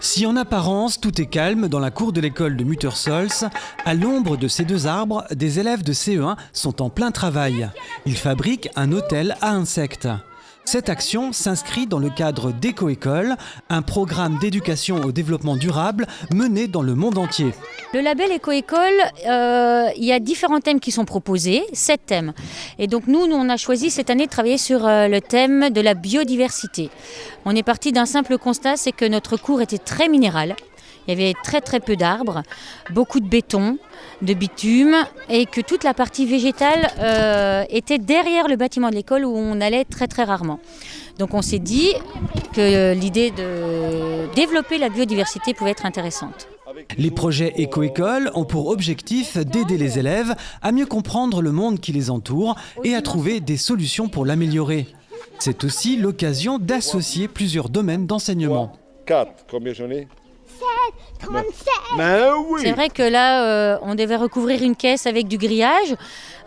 Si en apparence tout est calme dans la cour de l'école de Muttersholz, à l'ombre de ces deux arbres, des élèves de CE1 sont en plein travail. Ils fabriquent un hôtel à insectes. Cette action s'inscrit dans le cadre d'Éco-École, un programme d'éducation au développement durable mené dans le monde entier. Le label Éco-École, il y a différents thèmes qui sont proposés, 7 thèmes. Et donc nous, on a choisi cette année de travailler sur le thème de la biodiversité. On est parti d'un simple constat, c'est que notre cours était très minéral. Il y avait très peu d'arbres, beaucoup de béton, de bitume et que toute la partie végétale était derrière le bâtiment de l'école où on allait très rarement. Donc on s'est dit que l'idée de développer la biodiversité pouvait être intéressante. Les projets Éco-École ont pour objectif d'aider les élèves à mieux comprendre le monde qui les entoure et à trouver des solutions pour l'améliorer. C'est aussi l'occasion d'associer plusieurs domaines d'enseignement. 4, combien j'en ai ? 37. Ben oui. C'est vrai que là, on devait recouvrir une caisse avec du grillage.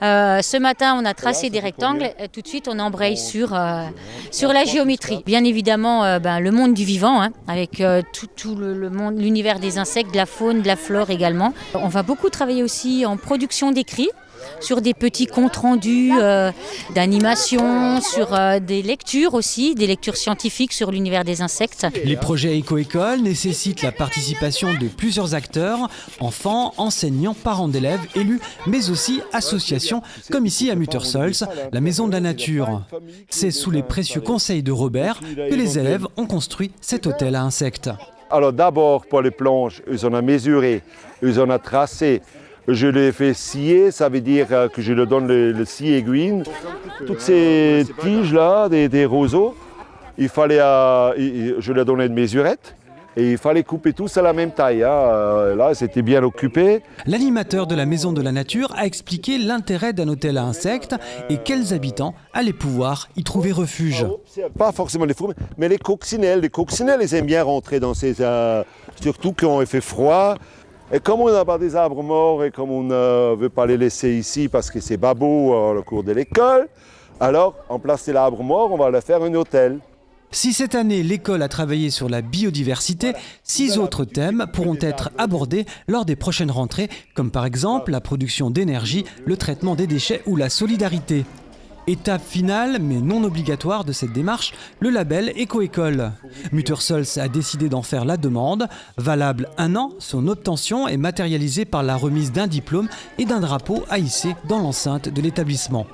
Ce matin, on a tracé des rectangles. Et tout de suite, on embraye sur la géométrie. Bien évidemment, le monde du vivant, hein, avec tout le monde, l'univers des insectes, de la faune, de la flore également. On va beaucoup travailler aussi en production d'écrits, sur des petits comptes rendus d'animation, sur des lectures aussi, des lectures scientifiques sur l'univers des insectes. Les projets Éco-École nécessitent la participation de plusieurs acteurs, enfants, enseignants, parents d'élèves, élus, mais aussi associations, comme ici à Muttersholz, la Maison de la Nature. C'est sous les précieux conseils de Robert que les élèves ont construit cet hôtel à insectes. Alors d'abord pour les planches, ils en ont mesuré, ils en ont tracé. Je les fais scier, ça veut dire que je leur donne le scie aiguille. Toutes ces tiges-là, des roseaux, il fallait, je leur donnais une mesurette et il fallait couper tous à la même taille. Hein. Là, c'était bien occupé. L'animateur de la Maison de la Nature a expliqué l'intérêt d'un hôtel à insectes et quels habitants allaient pouvoir y trouver refuge. Pas forcément les fourmis, mais les coccinelles. Les coccinelles, ils aiment bien rentrer dans ces... surtout quand il fait froid. Et comme on n'a pas des arbres morts et comme on ne veut pas les laisser ici parce que c'est pas beau le cours de l'école, alors en place de l'arbre mort, on va leur faire un hôtel. Si cette année l'école a travaillé sur la biodiversité, 6 autres thèmes pourront être abordés lors des prochaines rentrées, comme par exemple la production d'énergie, le traitement des déchets ou la solidarité. Étape finale, mais non obligatoire de cette démarche, le label Éco-École. Muttersholz a décidé d'en faire la demande. Valable 1 an, son obtention est matérialisée par la remise d'un diplôme et d'un drapeau à hisser dans l'enceinte de l'établissement.